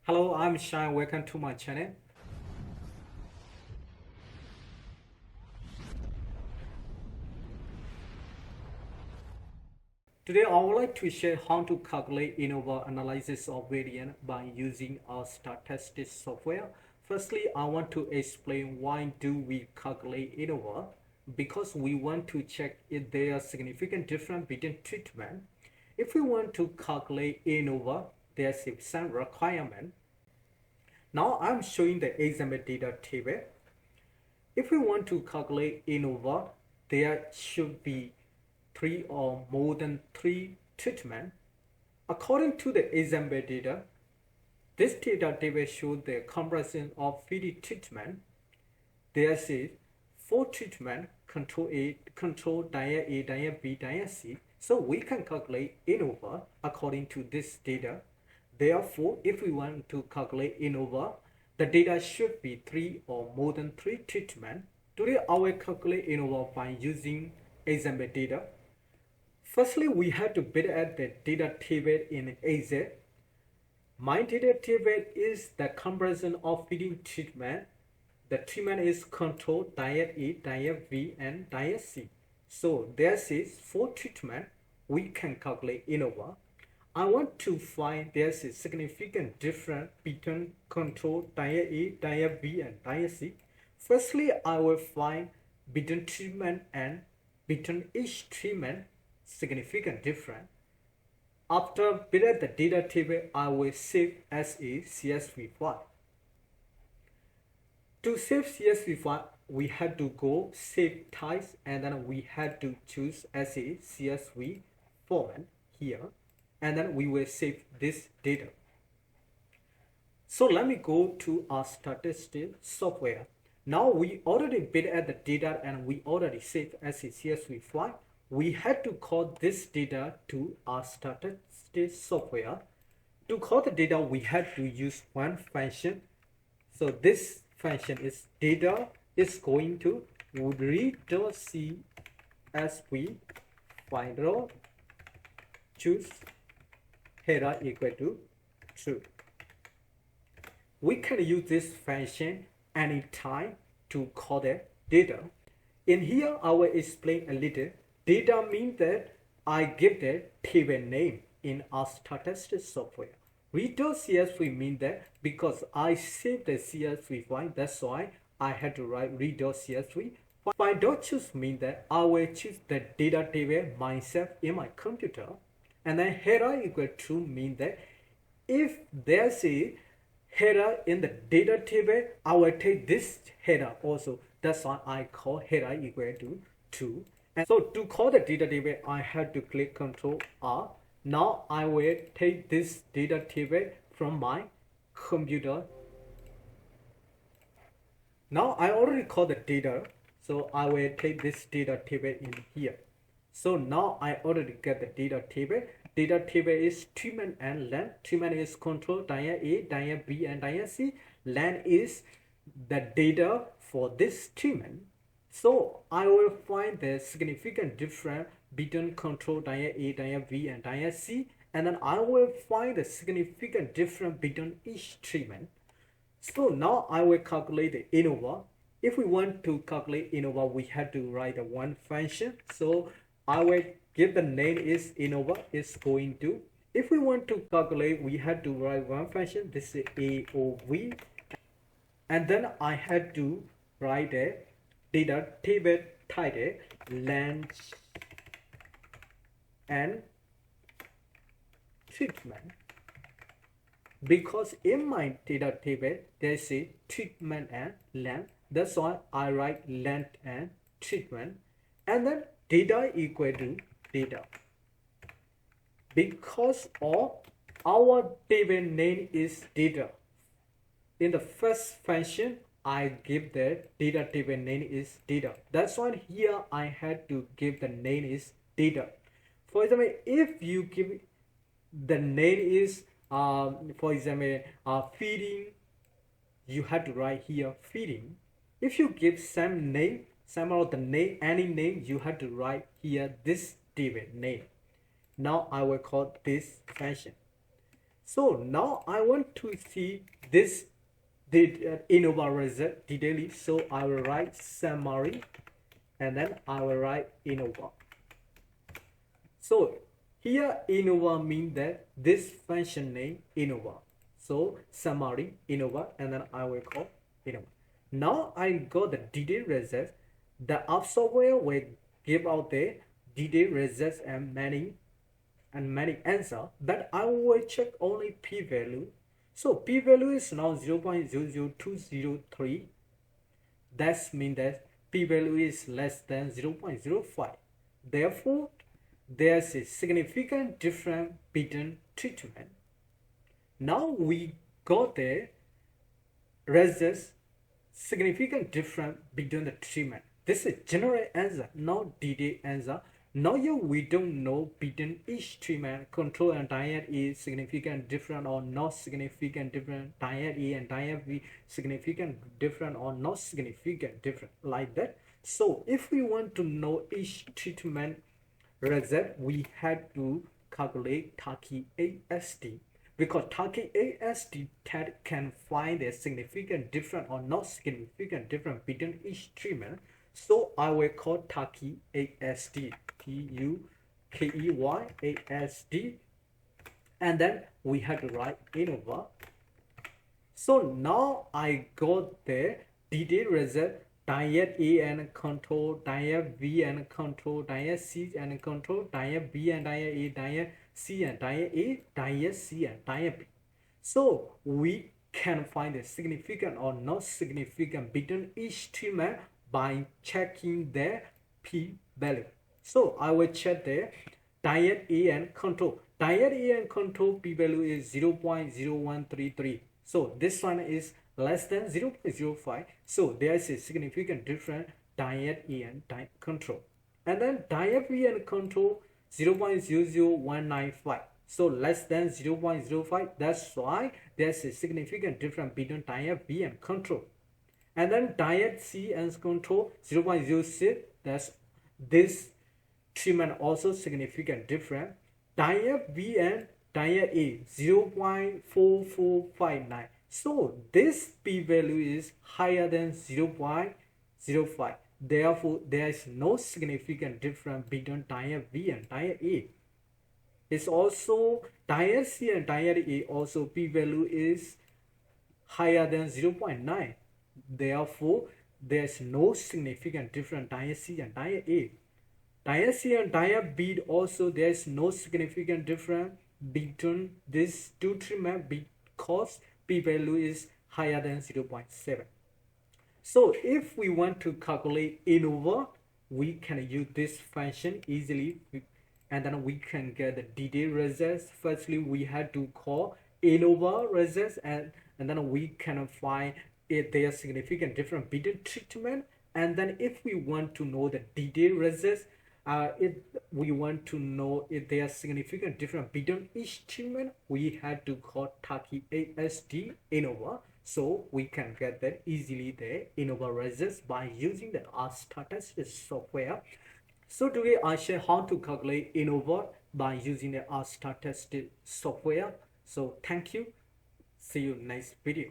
Hello, I'm Shine. Welcome to my channel. Today, I would like to share how to calculate ANOVA analysis of variance by using our statistics software. Firstly, I want to explain why do we calculate ANOVA. Because we want to check if there are significant difference between treatment. If we want to calculate ANOVA, there's some requirement. Now I'm showing the example data table. If we want to calculate ANOVA, there should be 3 or more than 3 treatments. According to the example data, this data table shows the comparison of 3 treatment. There is 4 treatment: control A, control diet A, diet B, diet C. So we can calculate ANOVA according to this data. Therefore, if we want to calculate ANOVA, the data should be 3 or more than 3 treatment. Today, I will calculate ANOVA by using example data. Firstly, we have to build out the data table in AZ. My data table is the comparison of feeding treatment. The treatment is control, diet A, diet B, and diet C. So there is 4 treatment. We can calculate ANOVA. I want to find there's a significant difference between control, diet A, diet B, and diet C. Firstly, I will find between treatment and between each treatment significant difference. After building the data table, I will save as a CSV file. To save CSV file, we had to go save types, and then we had to choose as a CSV format here, and then we will save this data. So let me go to our statistics software. Now we already built out the data and we already saved as a CSV file. We had to call this data to our statistics software. To call the data, we had to use one function. So this function is data is going to read.csv file choose header equal to true. We can use this function anytime to call the data. In here, I will explain a little. Data means that I give the table name in our statistics software. Read.csv means that because I saved the CSV file, that's why I had to write read.csv. File.choose means that I will choose the data table myself in my computer. And then header equal to means that if there's a header in the data table, I will take this header also. That's why I call header equal to true. And so to call the data table, I had to click Ctrl R. Now I will take this data table from my computer. Now I already called the data, so I will take this data table in here. So now I already get the data table. Data table is treatment and length. Treatment is control, diet A, diet B, and diet C. Length is the data for this treatment. So I will find the significant difference between control, diet A, diet B, and diet C. And then I will find the significant difference between each treatment. So now I will calculate the ANOVA. If we want to calculate ANOVA, we have to write one function. So I will give the name is ANOVA is going to. If we want to calculate, we have to write one function. This is AOV. And then I had to write a data table title length and treatment. Because in my data table, there's a treatment and length. That's why I write length and treatment. And then data equal to data. Because of our table name is data. In the first function, I give the data table name is data. That's why here I had to give the name is data. For example, if you give the name is for example feeding, you have to write here feeding. If you give some name, some of the name, any name, you have to write here this table name. Now I will call this function. So now I want to see this ANOVA result detailedly. So I will write summary and then I will write ANOVA. So here ANOVA means that this function name ANOVA. So summary ANOVA and then I will call ANOVA. Now I got the detailed results. The app software will give out the detailed results and many answer, but I will check only p-value. So p-value is now 0.00203. That means that p-value is less than 0.05. Therefore, there's a significant difference between treatment. Now we got the results significant difference between the treatment. This is general answer, not detailed answer. Now here we don't know between each treatment, control and diet is significant different or not significant different, diet A and diet B significant different or not significant different, like that. So if we want to know each treatment result, we had to calculate Taki ASD, because Taki ASD can find a significant difference or not significant difference between each treatment. So I will call Taki ASD, Tukey ASD, and then we have to write ANOVA. So now I got the detailed result: diet A and control, diet B and control, diet C and control, diet B and diet A, diet C and diet A, diet C and diet B. So we can find the significant or not significant between each treatment by checking the p-value. So I will check the diet A and control. Diet A and control p-value is 0.0133. So this one is less than 0.05. So there is a significant difference diet A and diet control. And then diet B and control 0.00195. So less than 0.05. That's why there's a significant difference between diet B and control. And then diet C and control 0.06. That's this treatment also significant difference. Diet B and diet A 0.4459. So this p-value is higher than 0.05. Therefore, there is no significant difference between diet B and diet A. It's also diet C and diet A also p-value is higher than 0.9. Therefore, there is no significant difference diet C and diet A. Diet C and diet B also there is no significant difference between these two treatments because p-value is higher than 0.7. So if we want to calculate ANOVA, we can use this function easily, and then we can get the detailed results. Firstly, we had to call ANOVA results, and then we can find if there are significant difference between treatment. And then if we want to know the detailed results, if we want to know if there are significant difference between each treatment, we had to call Taki ASD ANOVA. So we can get that easily the ANOVA results by using the statistics software. So today I share how to calculate ANOVA by using the statistics software. So thank you. See you next video.